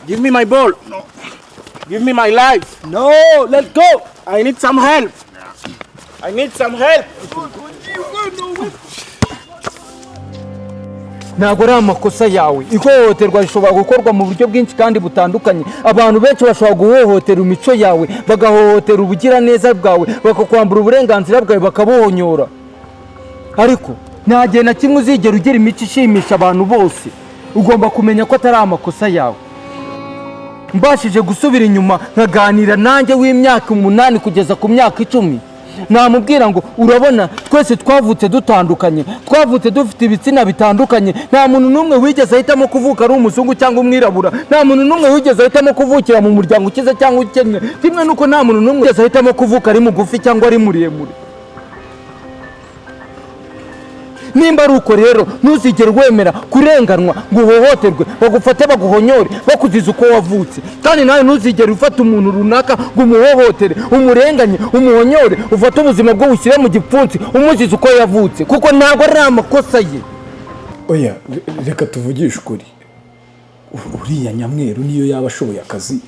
Give me my ball. No. Give me my life. No, let's go. I need some help. I need some help. Ntabwo ari amakosa yawe. Ihohoterwa rishobora gukorwa mu buryo bwinshi kandi butandukanye. Abantu benshi bashobora guhohotera imico yawe, bagahohotera ubugira neza bwawe, bakakwambura uburenganzira bwawe, bakabuhonyora. Ariko nta gihe na kimwe uzigera ugira imico ishimisha abantu bose. Ugomba kumenya ko atari amakosa yawe. Mbashije gusubira inyuma nkaganira nanjye w'imyaka 8 kugeza ku myaka 10. Namubwira ngo urabona twese twavutse dutandukanye, twavutse dufite ibitsina bitandukanye. Nta muntu numwe wigeze ahitamo kuvuka ari umuzungu cyangwa umwirabura. Nta muntu numwe wigeze ahitamo kuvukira mu muryango ukize cyangwa ukennye. Kimwe nuko nta muntu numwe wigeze ahitamo kuvuka ari mugufi cyangwa ari muremure. Nimba ari uko rero ntuzigere wemera kurenganwa ngo uhohoterwe, bagufate baguhonyore, bakuziza uko wavutse. Kandi nawe ntuzigere ufata umuntu runaka ngo umuhohotere, umurenganye, umuhonyore, ufate ubuzima bwo ushyire mu gipfunsi umuziza uko yavutse, kuko ntabwo ari amakosa ye. Oya, reka tuvugishe ukuri. Uriya Nyamweru niyo yaba ashoboye akazi,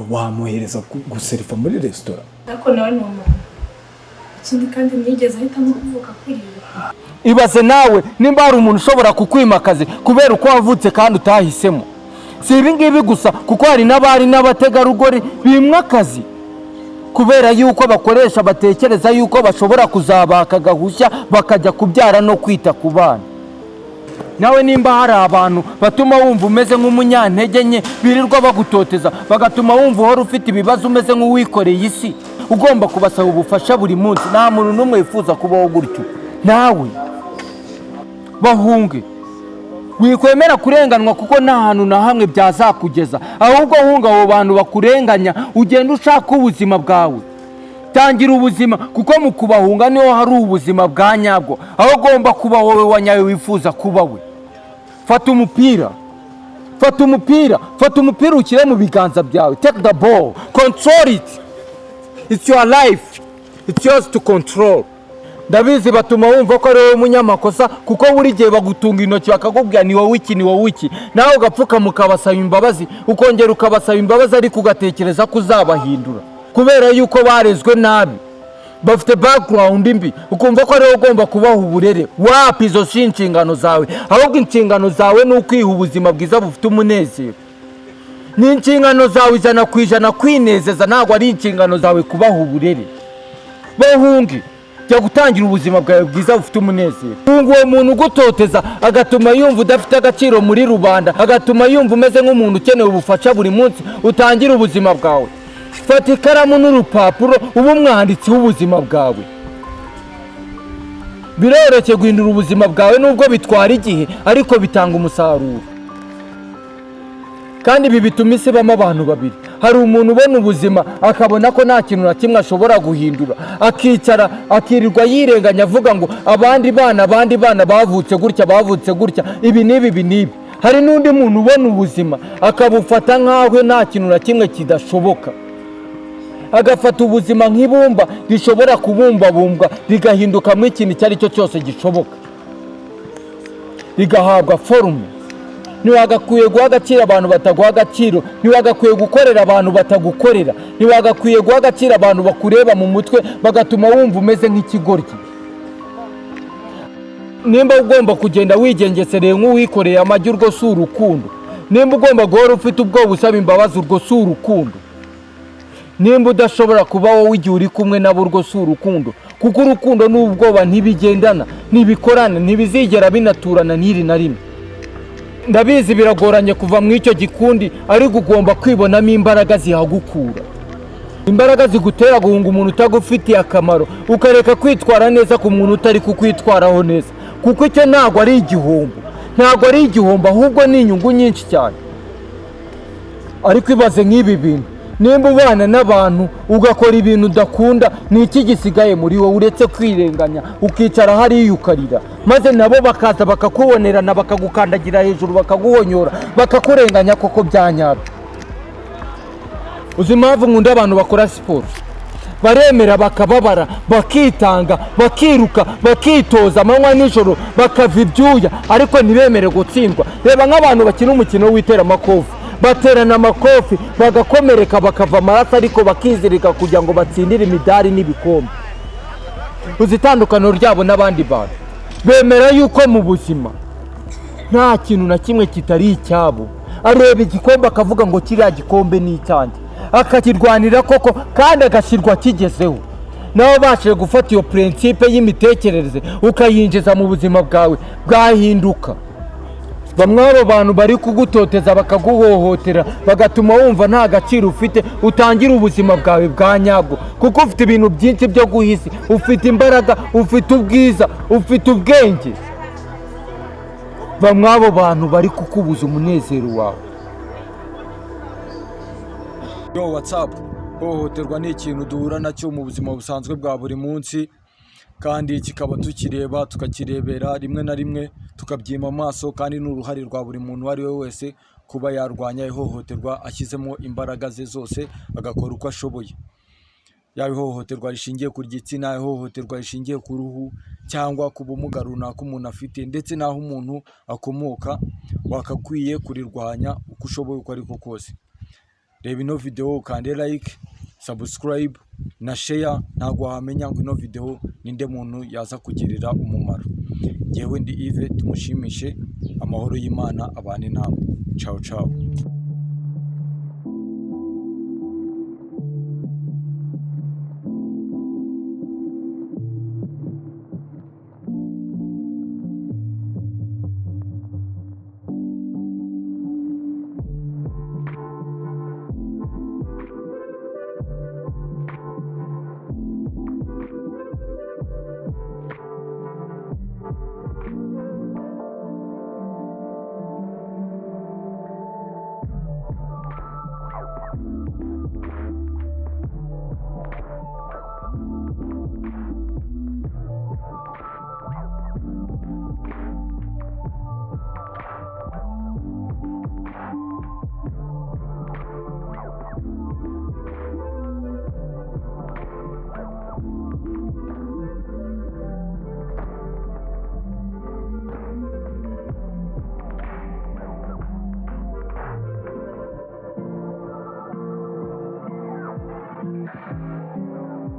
wamuhereza guserifa muri restaurant. Ariko nawe ni umuntu. Ikindi kandi nigeze ahitamo kuvuka kuriya. Ibaze nawe nimba hari umuntu ushobora kukwimakaza kubera uko wavutse kandi utahisemo. Si ibi ngibi gusa, kuko hari n'abari n'abategarugori bimwe akazi kubera yuko bakoresha batekereza yuko bashobora kuzabaka gahushya bakajya kubyara no kwita ku bana. Nawe nimba hari abantu batuma wumva umeze nk'umunyantege nke, birirwa bagutoteza, bagatuma wumva uhora ufite ibibazo umeze nk'uwikoreye isi, ugomba kubasaba ubufasha buri munsi. Nta muntu n'umwe yifuza kubaho gutyo. Nawe bahunge, wikwemera kurenganwa kuko nta hantu na hamwe byazakugeza. Ahubwo hunga abo bantu bakurenganya, ugenda ushaka ubuzima bwawe. Tangira ubuzima, kuko mu kubahunga niho hari ubuzima bwa nyabwo, aho ugomba kuba wowe wanyawe wifuza kuba we. Fata umupira, fata umupira ukire mu biganza byawe. Take the ball, control it. It's your life, it's yours to control. Ndabizi batuma wumva ko ari wowe munyamakosa, kuko buri gihe bagutunga intoki bakakubwira ni wowe iki. Nawe ugapfuka mukabasaba imbabazi, ukongera ukabasaba imbabazi, ariko ugatekereza ko uzabahindura kubera yuko barezwe nabi, bafite background mbi. Ukumva ko ari wowe ugomba kubaha uburere. Wapi, izo si inshingano zawe. Ahubwo inshingano zawe ni ukwiha ubuzima bwiza bufite umunezero. Ni inshingano zawe 100% kwinezeza, ntabwo ari inshingano zawe kubaha uburere. Bahunge, jya gutangira ubuzima bwawe bwiza bufite umunezero. Hunga uwo muntu ugutoteza, agatuma yumva udafite agaciro muri rubanda, agatuma yumva umeze nk'umuntu ukeneye ubufasha buri munsi. Utangire ubuzima bwawe. Fata ikaramu n'urupapuro, ube umwanditsi w'ubuzima bwawe. Biroroshye guhindura ubuzima bwawe nubwo bitwara igihe, ariko bitanga umusaruro. Kandi ibi bituma isi ibamo abantu babiri. Hari umuntu ubona ubuzima akabona ko nta kintu na kimwe ashobora guhindura, akicara akirirwa yirenganya avuga ngo abandi bana bavutse gutya, ibi n'ibi. Hari n'undi muntu ubona ubuzima akabufata nk'aho nta kintu na kimwe kidashoboka, agafata ubuzima nk'ibumba rishobora kubumbabumbwa rigahindukamo ikintu icyo ari cyo cyose gishoboka, rigahabwa forume. Ntiwagakwiye guha agaciro abantu bataguha agaciro, ntiwagakwiye gukorera abantu batagukorera, ntiwagakwiye guha agaciro abantu bakureba mu mutwe bagatuma wumva umeze nk'ikigoryi. Nimba ugomba kugenda wigengesereye nk'uwikoreye amagi, urwo si urukundo. Nimba ugomba guhora ufite ubwoba usaba imbabazi, urwo si urukundo. Nimba udashobora kuba wowe igihe uri kumwe nabo, urwo si urukundo. Kuko urukundo n'ubwoba ntibigendana, ntibikorana, ntibizigera binaturana n'iri na rimwe. Ndabizi biragoranye kuva mu icyo gikundi, ariko ugomba kwibonamo imbaraga zihagukura. Imbaraga zigutera guhunga umuntu utagufitiye akamaro, ukareka kwitwara neza ku muntu utari kukwitwaraho neza. Kuko icyo ntabwo ari igihombo, ahubwo ni inyungu nyinshi cyane. Ariko ibaze nk'ibi bintu, nimba ubana n'abantu ugakora ibintu udakunda, ni iki gisigaye muri wowe uretse kwirenganya, ukicara hariya ukarira, maze nabo bakaza bakakubonerana, bakagukandagira hejuru, bakaguhonyora, bakakurenganya koko byanyabyo. Uzi impamvu nkunda abantu bakora siporo? Baremera bakababara, bakitanga, bakiruka, bakitoza amanywa n'ijoro, bakava ibyuya, ariko ntibemere gutsindwa. Reba nk'abantu bakina umukino w'iteramakofe, baterana amakofi bagakomereka bakava amaraso ariko bakizirika kugira ngo batsindire imidari n'ibikombe. Uzi itandukaniro ryabo n'abandi bantu, bemera yuko mu buzima nta kintu na kimwe kitari icyabo. Areba igikombe akavuga ngo kiriya gikombe ni icyanjye, akakirwanira koko kandi agashyirwa kigezeho. Nawe bashije gufata iyo principe y'imitekerereze ukayinjiza mu buzima bwawe bwahinduka. Bamwe abo bantu bari kugutoteza bakaguhohotera bagatuma wumva nta gaciro ufite, utangira ubuzima bwawe bwa nyabwo kuko ufite ibintu byinshi byo guhisi, ufite imbaraga, ufite ubwiza, ufite ubwenge. Bamwe abo bantu bari kukubuza umunezero wawe. Yo, what's up? Hohoterwa ni ikintu duhura nacyo mu buzima busanzwe bwa buri munsi, kandi kikaba tukireba tukakirebera rimwe na rimwe tukabyima amaso, kandi n'uruhare rwa buri muntu ari we wese kuba yarwanya ihohoterwa ashyizemo imbaraga ze zose agakora uko ashoboye. Yaba ihohoterwa rishingiye ku gitsina, ihohoterwa rishingiye ku ruhu cyangwa ku bumuga runaka umuntu afite, ndetse n'aho umuntu akomoka, wakakwiye kurirwanya uko ushoboye uko ariko kose. Reba ino video ukande like, subscribe na share, ntabwo wamenya ngo ino video ninde muntu yaza kugirira umumaro. Yewe ndi Yves, tumushimishe, amahoro y'Imana abane namwe. Ciao ciao.